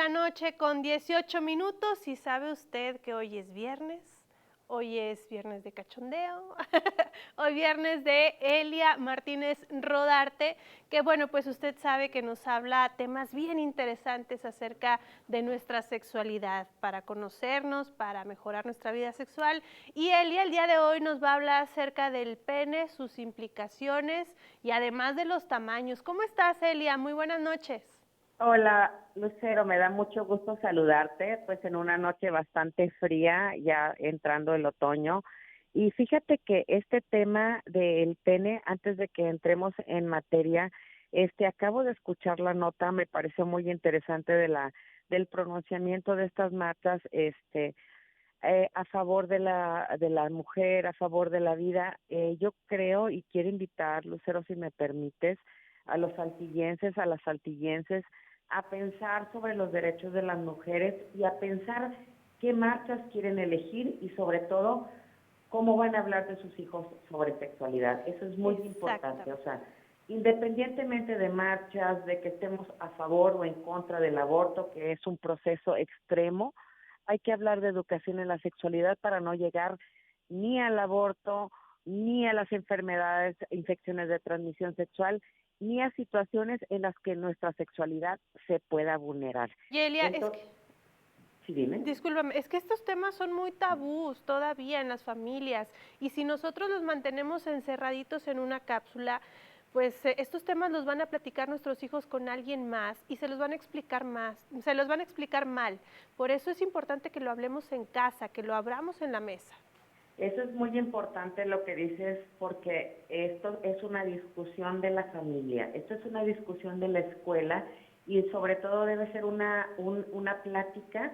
la noche con 18 minutos y sabe usted que hoy es viernes de cachondeo, hoy viernes de Elia Martínez Rodarte, que bueno, pues usted sabe que nos habla temas bien interesantes acerca de nuestra sexualidad, para conocernos, para mejorar nuestra vida sexual. Y Elia el día de hoy nos va a hablar acerca del pene, sus implicaciones y además de los tamaños. ¿Cómo estás, Elia? Muy buenas noches. Hola, Lucero, me da mucho gusto saludarte, pues en una noche bastante fría, ya entrando el otoño. Y fíjate que este tema del pene, antes de que entremos en materia, acabo de escuchar la nota, me pareció muy interesante del pronunciamiento de estas marchas, a favor de la mujer, a favor de la vida. Yo creo y quiero invitar, Lucero, si me permites, a los saltillenses, a las saltillenses, a pensar sobre los derechos de las mujeres y a pensar qué marchas quieren elegir y sobre todo cómo van a hablar de sus hijos sobre sexualidad. Eso es muy importante, o sea, independientemente de marchas, de que estemos a favor o en contra del aborto, que es un proceso extremo, hay que hablar de educación en la sexualidad para no llegar ni al aborto, ni a las enfermedades, infecciones de transmisión sexual, ni a situaciones en las que nuestra sexualidad se pueda vulnerar. Y Elia, Entonces, sí, dime. discúlpame, es que estos temas son muy tabús todavía en las familias y si nosotros los mantenemos encerraditos en una cápsula, pues estos temas los van a platicar nuestros hijos con alguien más y se los van a explicar se los van a explicar mal. Por eso es importante que lo hablemos en casa, que lo abramos en la mesa. Eso es muy importante lo que dices porque esto es una discusión de la familia, esto es una discusión de la escuela y sobre todo debe ser una plática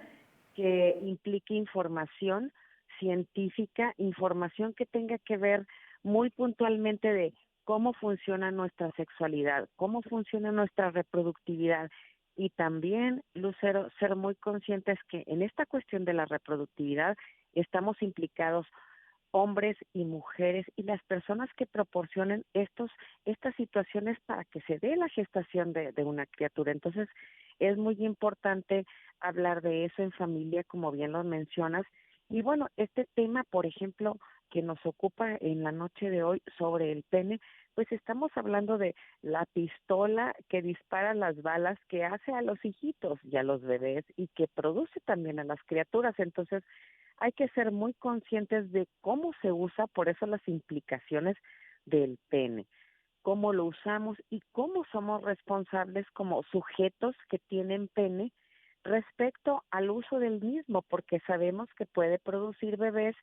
que implique información científica, información que tenga que ver muy puntualmente de cómo funciona nuestra sexualidad, cómo funciona nuestra reproductividad y también, Lucero, ser muy conscientes que en esta cuestión de la reproductividad estamos implicados hombres y mujeres y las personas que proporcionen estas situaciones para que se dé la gestación de una criatura. Entonces, es muy importante hablar de eso en familia, como bien lo mencionas. Y bueno, este tema, por ejemplo, que nos ocupa en la noche de hoy sobre el pene, pues estamos hablando de la pistola que dispara las balas que hace a los hijitos y a los bebés y que produce también a las criaturas. Entonces, hay que ser muy conscientes de cómo se usa, por eso las implicaciones del pene, cómo lo usamos y cómo somos responsables como sujetos que tienen pene respecto al uso del mismo, porque sabemos que puede producir bebés,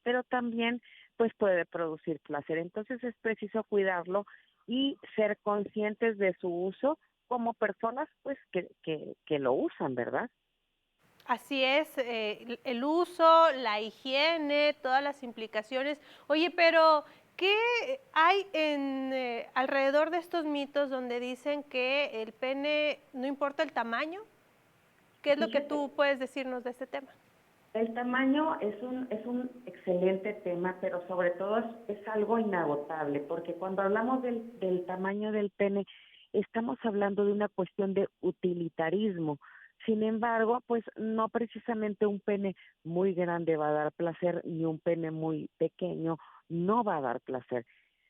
pero también pues puede producir placer. Entonces es preciso cuidarlo y ser conscientes de su uso como personas pues que lo usan, ¿verdad? Así es, el uso, la higiene, todas las implicaciones. Oye, pero ¿qué hay alrededor de estos mitos donde dicen que el pene no importa el tamaño? ¿Qué es lo que Fíjate, tú puedes decirnos de este tema? el tamaño es un excelente tema, pero sobre todo es algo inagotable, porque cuando hablamos del tamaño del pene, estamos hablando de una cuestión de utilitarismo. Sin embargo, pues no precisamente un pene muy grande va a dar placer, ni un pene muy pequeño no va a dar placer.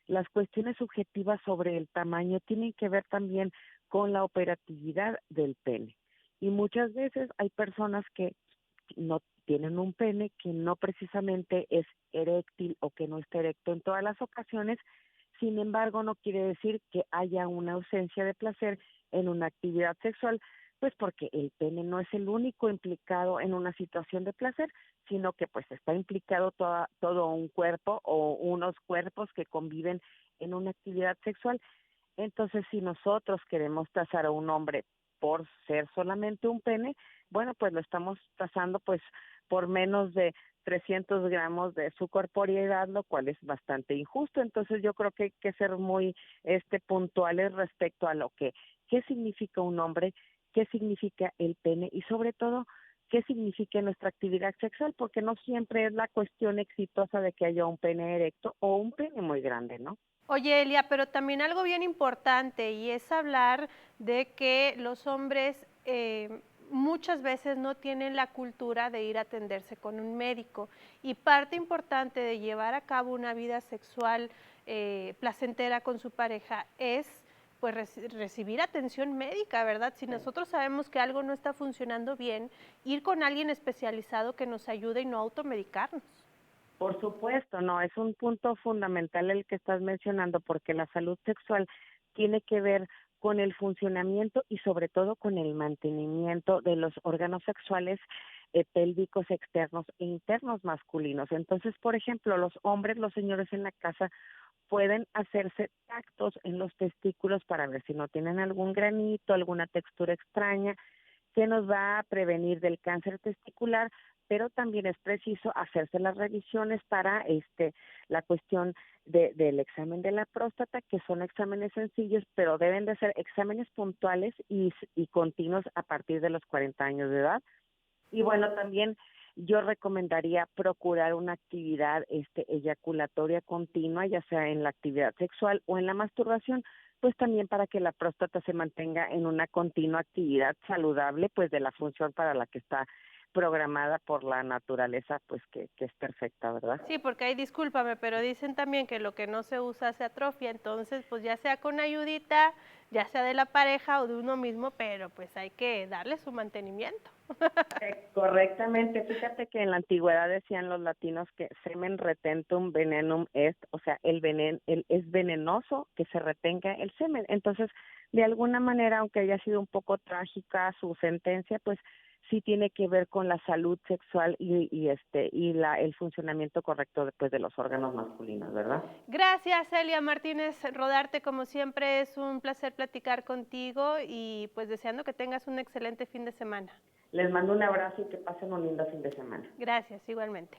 Las cuestiones subjetivas sobre el tamaño tienen que ver también con la operatividad del pene. Y muchas veces hay personas que no tienen un pene que no precisamente es eréctil o que no está erecto en todas las ocasiones, sin embargo no quiere decir que haya una ausencia de placer en una actividad sexual, pues porque el pene no es el único implicado en una situación de placer, sino que pues está implicado todo un cuerpo o unos cuerpos que conviven en una actividad sexual. Entonces, si nosotros queremos tasar a un hombre por ser solamente un pene, bueno, pues lo estamos tasando pues por menos de 300 gramos de su corporeidad, lo cual es bastante injusto. Entonces, yo creo que hay que ser muy puntuales respecto a lo que, qué significa un hombre, qué significa el pene y sobre todo qué significa nuestra actividad sexual, porque no siempre es la cuestión exitosa de que haya un pene erecto o un pene muy grande, ¿no? Oye, Elia, pero también algo bien importante y es hablar de que los hombres muchas veces no tienen la cultura de ir a atenderse con un médico. Y parte importante de llevar a cabo una vida sexual placentera con su pareja es pues recibir atención médica, ¿verdad? Si nosotros sabemos que algo no está funcionando bien, ir con alguien especializado que nos ayude y no automedicarnos. Por supuesto, no, es un punto fundamental el que estás mencionando, porque la salud sexual tiene que ver con el funcionamiento y sobre todo con el mantenimiento de los órganos sexuales pélvicos externos e internos masculinos. Entonces, por ejemplo, los hombres, los señores en la casa pueden hacerse tactos en los testículos para ver si no tienen algún granito, alguna textura extraña, que nos va a prevenir del cáncer testicular, pero también es preciso hacerse las revisiones para la cuestión del examen de la próstata, que son exámenes sencillos, pero deben de ser exámenes puntuales y continuos a partir de los 40 años de edad. Y bueno, también yo recomendaría procurar una actividad eyaculatoria continua, ya sea en la actividad sexual o en la masturbación, pues también para que la próstata se mantenga en una continua actividad saludable, pues de la función para la que está programada por la naturaleza, pues que es perfecta, ¿verdad? Sí, porque ahí discúlpame, pero dicen también que lo que no se usa se atrofia, entonces pues ya sea con ayudita, ya sea de la pareja o de uno mismo, pero pues hay que darle su mantenimiento. Correctamente, fíjate que en la antigüedad decían los latinos que semen retentum venenum est, o sea, es venenoso que se retenga el semen. Entonces, de alguna manera, aunque haya sido un poco trágica su sentencia, pues sí tiene que ver con la salud sexual y el funcionamiento correcto después de los órganos masculinos, ¿verdad? Gracias, Elia Martínez Rodarte, como siempre es un placer platicar contigo y pues deseando que tengas un excelente fin de semana. Les mando un abrazo y que pasen un lindo fin de semana. Gracias, igualmente.